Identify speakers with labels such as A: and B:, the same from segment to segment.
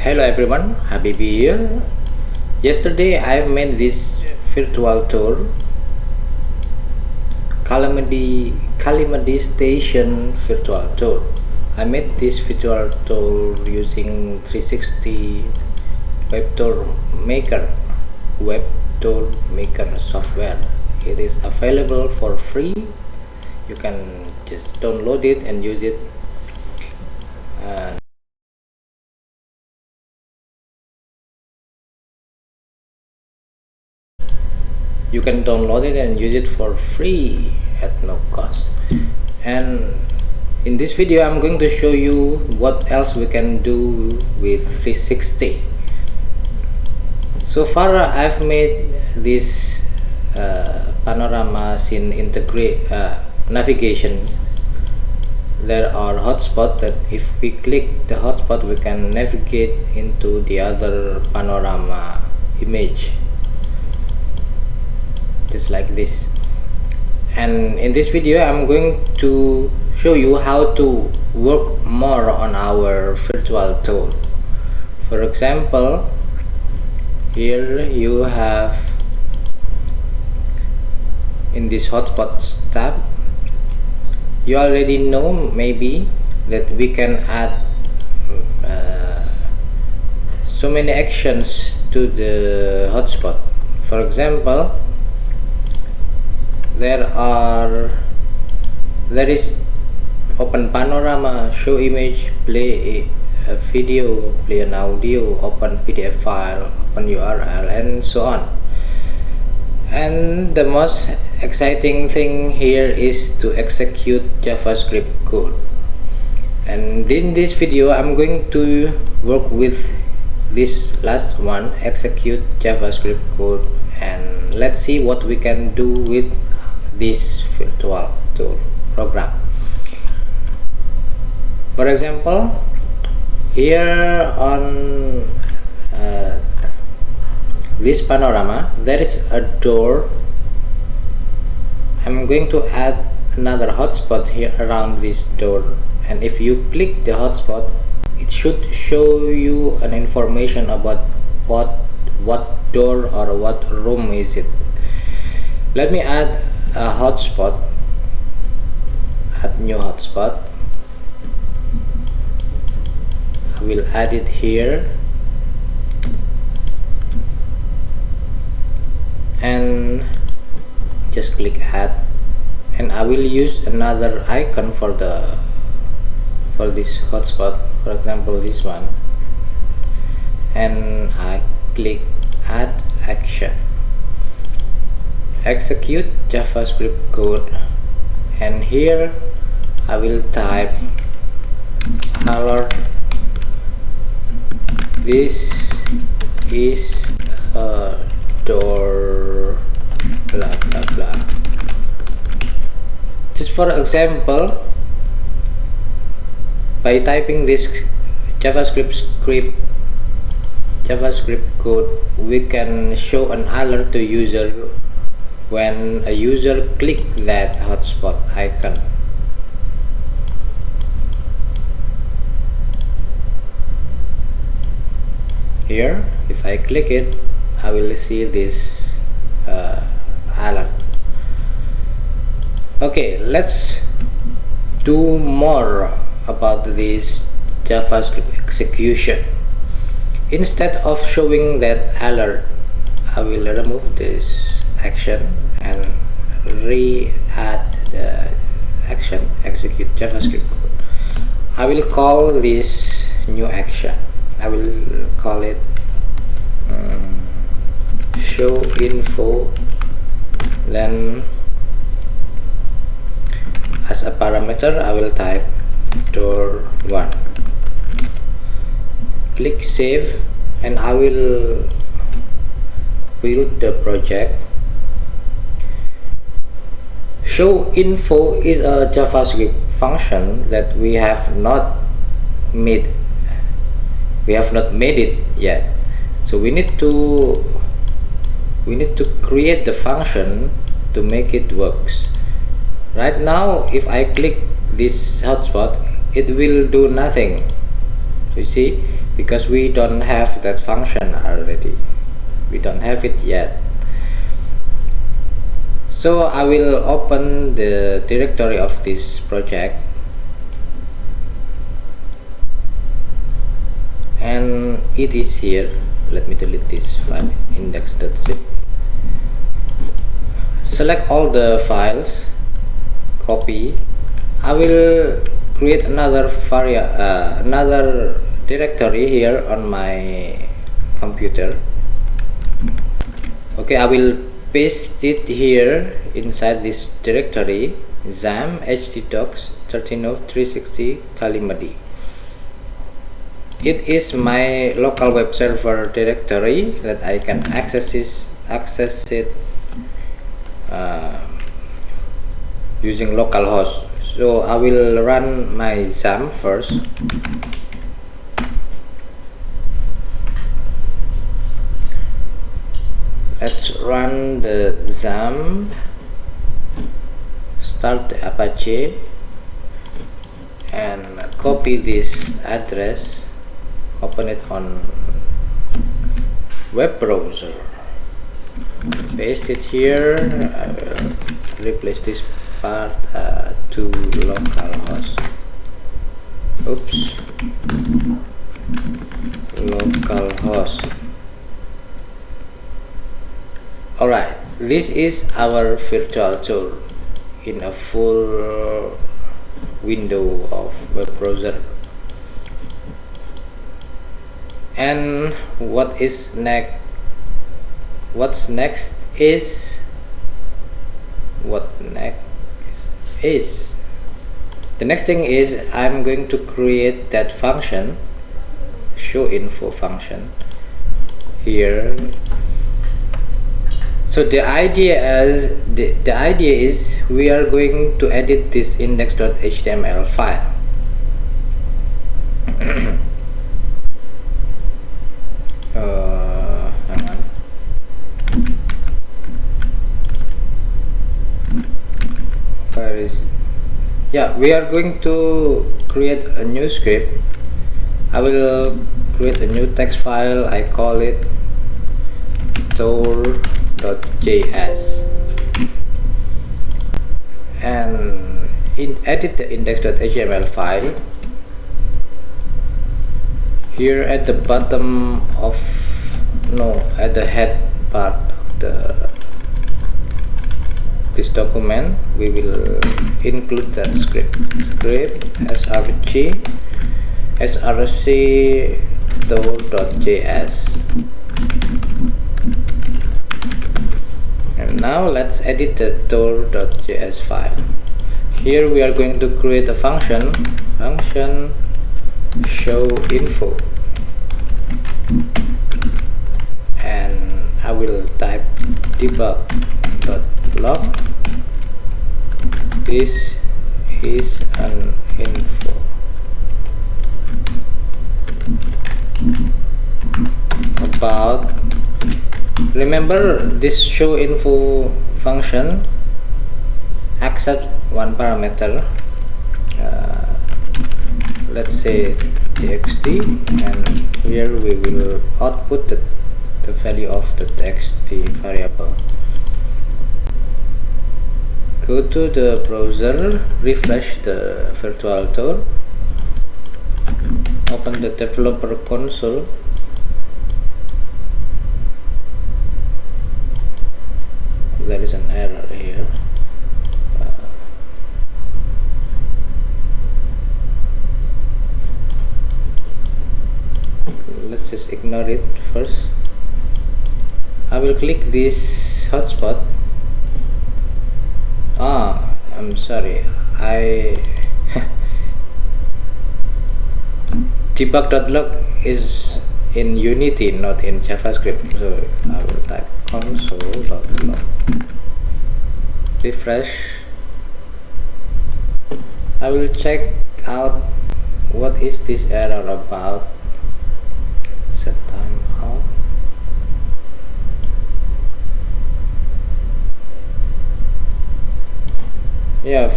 A: Hello everyone, Habibi here. Yesterday I've made this virtual tour Kalimadi Station virtual tour. I made this virtual tour using 3Sixty web tour maker software. It is available for free. You can just download it and use it. You can download it and use it for free at no cost. And in this video I'm going to show you what else we can do with 3Sixty. So far I've made this panorama scene integrate navigation. There are hotspots that if we click the hotspot we can navigate into the other panorama image, just like this. And in this video I'm going to show you how to work more on our virtual tool. For example, here you have in this hotspots tab, you already know maybe that we can add so many actions to the hotspot. For example, there is open panorama, show image, play a video, play an audio, open PDF file, open URL, and so on. And the most exciting thing here is to execute JavaScript code. And in this video I'm going to work with this last one, execute JavaScript code, and let's see what we can do with this virtual tool program. For example, here on this panorama there is a door. I'm going to add another hotspot here around this door, and if you click the hotspot it should show you an information about what door or what room is it. Let me add a hotspot, add new hotspot. I will add it here and just click add, and I will use another icon for this hotspot, for example this one, and I click add action, execute JavaScript code, and here I will type alert, this is a door blah blah blah. Just for example, by typing this JavaScript code, we can show an alert to user when a user click that hotspot icon. Here if I click it, I will see this alert. Okay, let's do more about this JavaScript execution. Instead of showing that alert, I will remove this action and re-add the action, execute JavaScript code. I will call this new action. I will call it show info, then as a parameter I will type door1. Click save, and I will build the project. Show info is a JavaScript function that we have not made it yet, so we need to create the function to make it works. Right now if I click this hotspot it will do nothing. So you see because we don't have that function already. We don't have it yet. So I will open the directory of this project, and it is here. Let me delete this file, index.zip. Select all the files, copy. I will create another directory here on my computer. Okay, I will paste it here inside this directory, xam htdocs 13.0.360 kalimadi. It is my local web server directory that I can access it using localhost. So I will run my xam first. Let's run the xam, start the Apache, and copy this address, open it on web browser, paste it here. I will replace this part to localhost. Oops, localhost. Alright, this is our virtual tour in a full window of web browser. And what's next is the next thing is I'm going to create that function, show info function here. So the idea is we are going to edit this index.html file. Hang on. Where is? Yeah, we are going to create a new script. I will create a new text file. I call it tour.js, and edit the index.html file. Here at the bottom of at the head part of this document, we will include that script src tour.js. And now let's edit the tour.js file. Here we are going to create a function show info, and I will type debug.log. This is an info. About, remember this show info function accepts one parameter, let's say txt, and here we will output the value of the txt variable. Go to the browser, refresh the virtual tour, open the developer console. There is an error here. Let's just ignore it first. I will click this hotspot. I'm sorry, I debug.log is in Unity, not in JavaScript, so I will type console.log, refresh. I will check out what is this error about. Set time out. Yeah,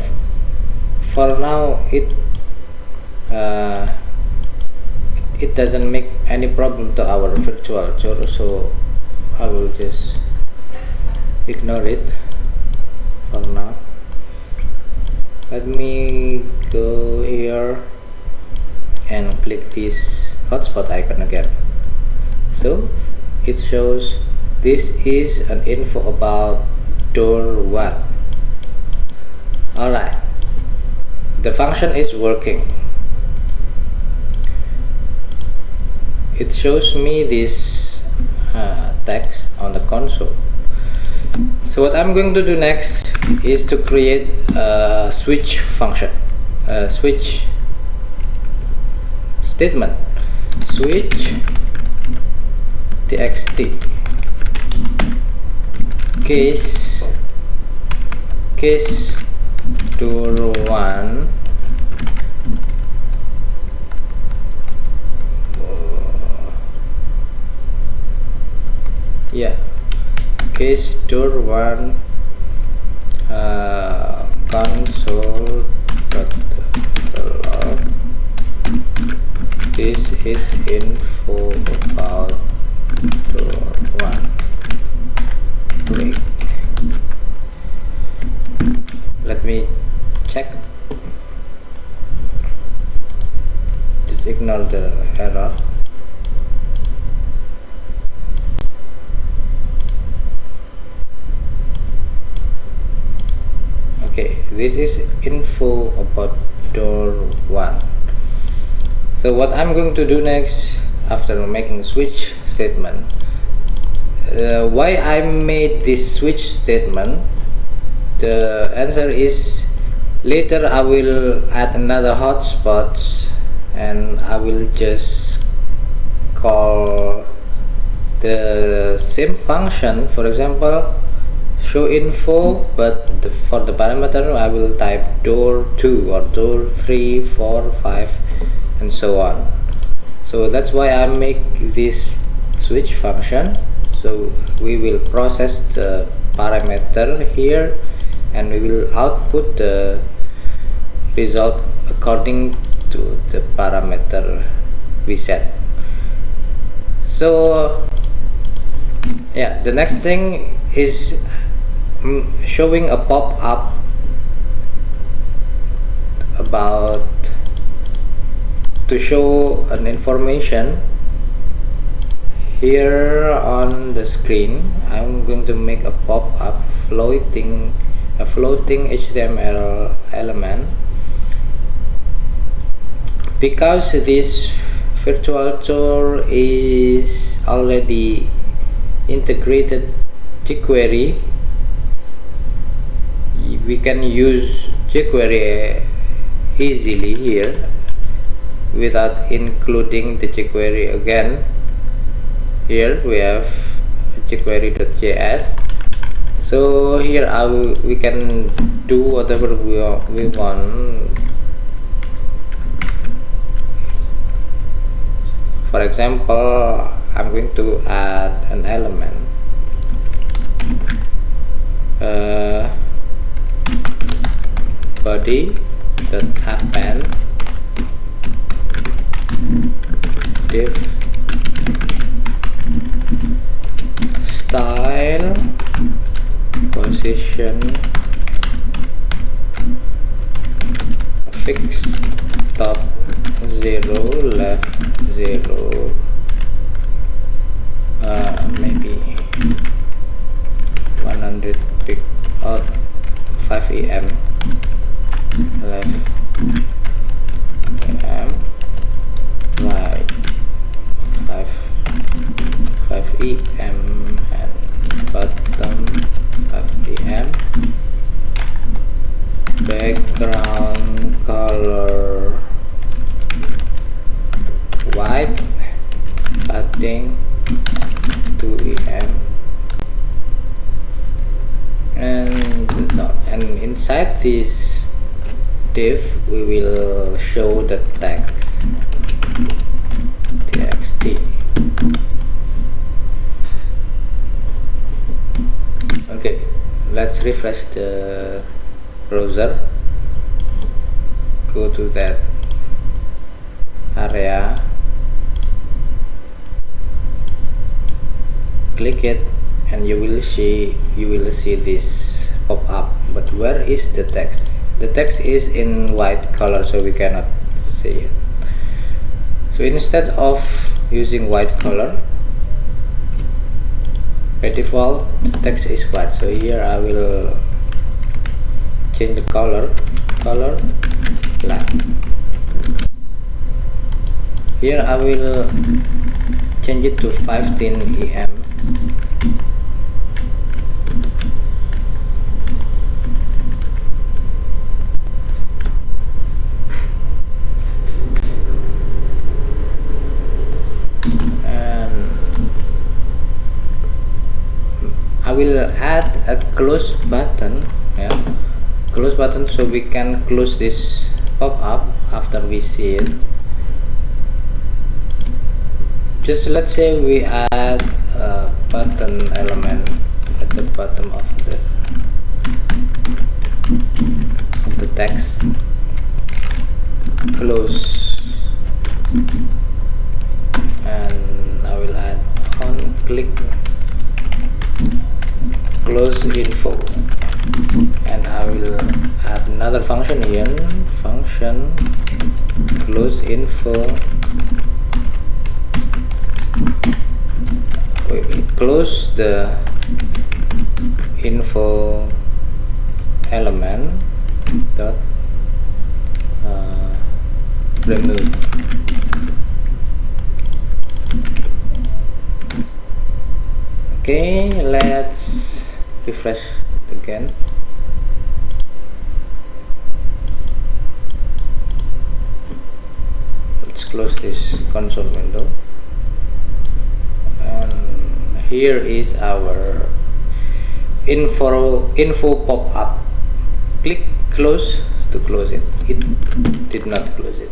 A: it doesn't make any problem to our virtual tour, so I will just ignore it for now. Let me go here and click this hotspot icon again. So it shows this is an info about door 1. Alright, the function is working. It shows me this text on the console. So what I'm going to do next is to create a switch function, a switch statement. Switch txt case door 1 case door 1 console log. This is info about door 1. Click. Let me check. Just ignore the error. Okay, this is info about door 1. So what I'm going to do next after making switch statement, why I made this switch statement, the answer is later I will add another hotspot and I will just call the same function, for example show info, but for the parameter I will type door 2 or door 3, 4, 5 and so on. So that's why I make this switch function. So we will process the parameter here and we will output the result according to the parameter we set. So yeah, the next thing is showing a pop-up about to show an information here on the screen. I'm going to make a pop-up floating HTML element, because this virtual tour is already integrated jQuery. We can use jQuery easily here without including the jQuery again. Here we have jQuery.js. So here we can do whatever we want. For example, I'm going to add an element. Body.append div style position fix top 0 left 0, maybe 100 pick out 5 em left em right 5 em and bottom 5 em. Background color white, padding 2 em, and inside this div we will show the text txt. Okay, let's refresh the browser, go to that area click it and you will see this pop up. But where is the text? The text is in white color, so we cannot see it. So instead of using white color, by default the text is white. So here I will change the color black. Here I will change it to 15 em. I will add a close button, close button, so we can close this pop-up after we see it. Just let's say we add a button element at the bottom of the text. Close, and I will add on click close info, and I will add another function here, function close info. We will close the info element dot remove. Okay, let's refresh again. Let's close this console window, and here is our info pop-up. Click close to close it. It did not close it.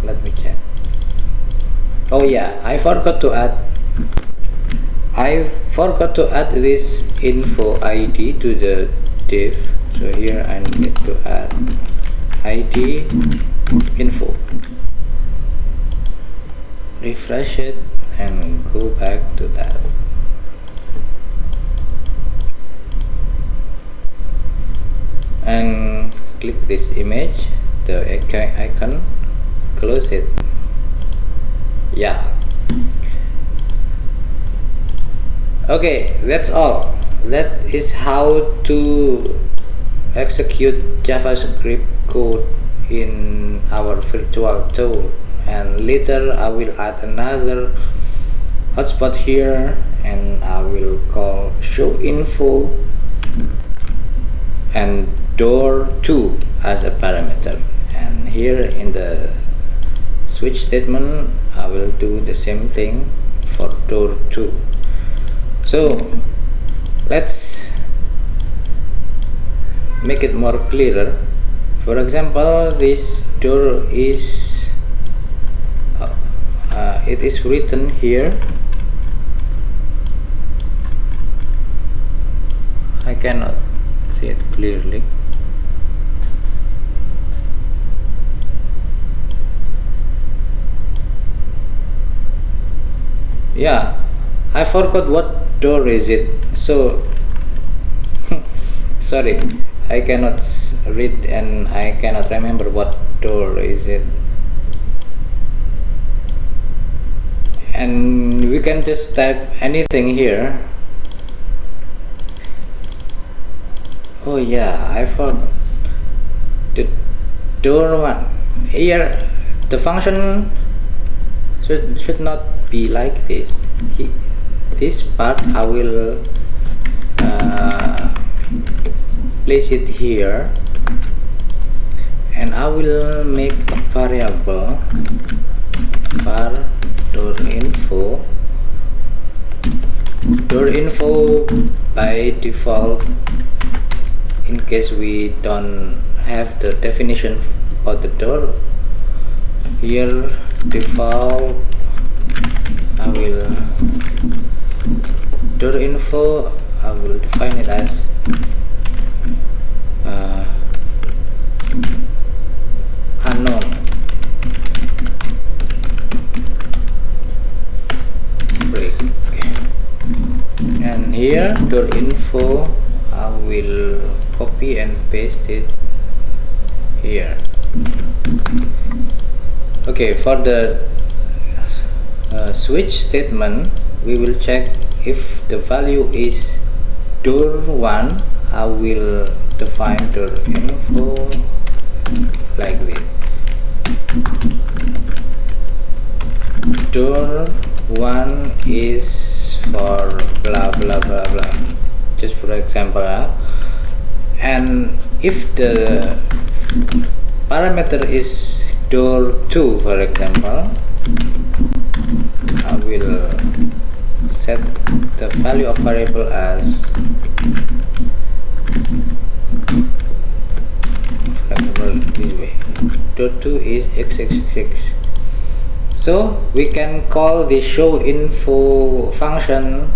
A: Let me check. Oh yeah, I forgot to add this info ID to the div. So here I need to add ID info. Refresh it and go back to that. And click this image, the icon, close it. Yeah. Okay, that's all. That is how to execute JavaScript code in our virtual tool. And later I will add another hotspot here, and I will call show info and door2 as a parameter. And here in the switch statement I will do the same thing for door2. So let's make it more clearer. For example, this door is it is written here. I cannot see it clearly. Yeah, I forgot what door is it, so sorry, I cannot read and I cannot remember what door is it. And we can just type anything here. Oh yeah, I forgot the door one. Here the function should not be like this. This part I will place it here, and I will make a variable var door info by default, in case we don't have the definition for the door. Here default, I will door info, I will define it as unknown. Break. here door info, I will copy and paste it here. Okay, for the switch statement, we will check if the value is door1. I will define door info like this. Door1 is for blah blah blah blah, just for example. And if the parameter is door2, for example, I will set the value of variable as, for example, this way. Door2 is x66. So we can call the show info function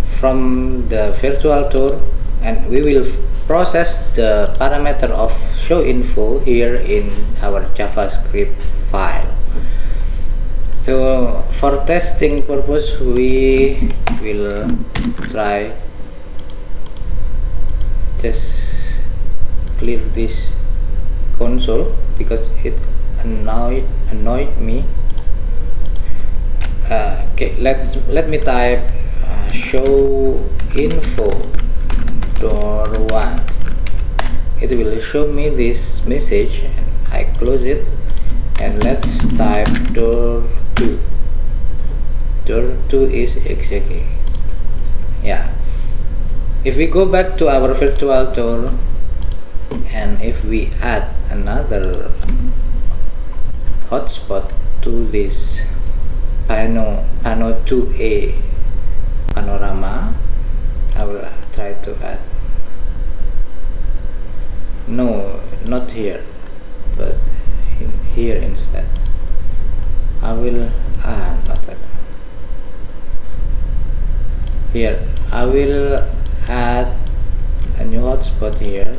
A: from the virtual tour, and we will process the parameter of show info here in our JavaScript file. So for testing purpose, we will try just clear this console because it annoyed me. Okay, let me type show info door1. It will show me this message, and I close it, and let's type door2. Door2 is exactly, yeah. If we go back to our virtual tour, and if we add another hotspot to this Pano 2A panorama, I will try to add, no, not here, but here instead. I will not that. Here I will add a new hotspot here.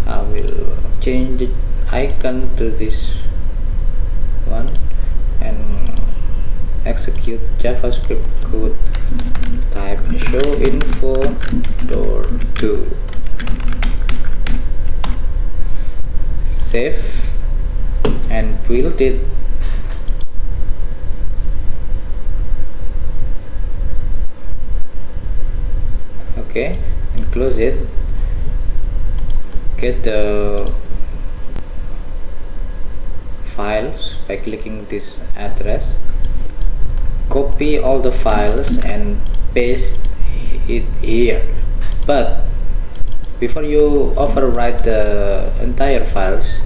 A: I will change the icon to this one and execute JavaScript code. Type show info door2. Save and build it. Okay, and close it. Get the files by clicking this address, copy all the files and paste it here. But before you overwrite the entire files,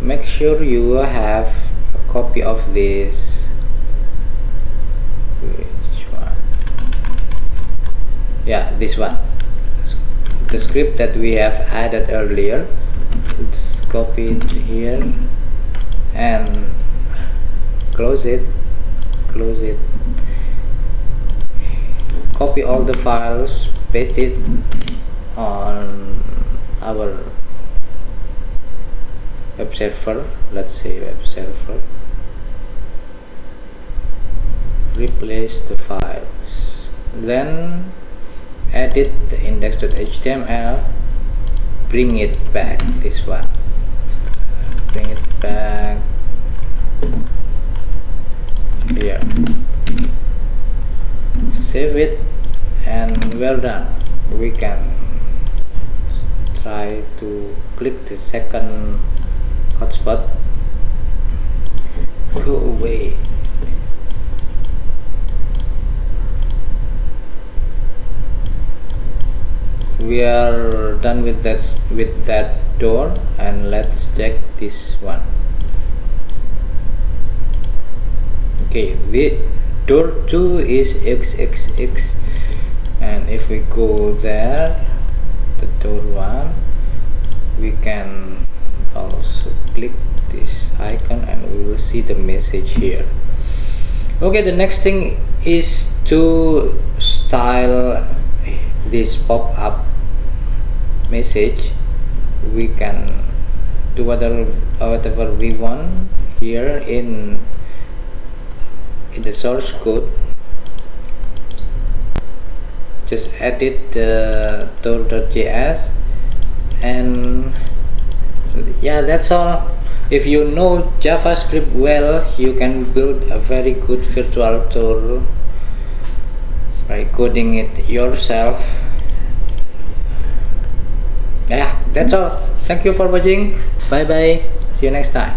A: make sure you have a copy of this. Which one? Yeah, this one, the script that we have added earlier. Let's copy it here and close it. Copy all the files, paste it on our web server. Let's say web server. Replace the files, then edit the index.html, bring it back, this one, bring it back here, save it, and we're done. We can try to click the second hotspot. Go away. We are done with that door, and let's check this one. Okay, the door 2 is xxx, and if we go there, the door 1, we can also click this icon and we will see the message here. Okay, the next thing is to style this pop-up message. We can do whatever we want here in in the source code, just edit the tool.js, and yeah, that's all. If you know JavaScript well, you can build a very good virtual tool by coding it yourself. Yeah, that's all. Thank you for watching. Bye bye. See you next time.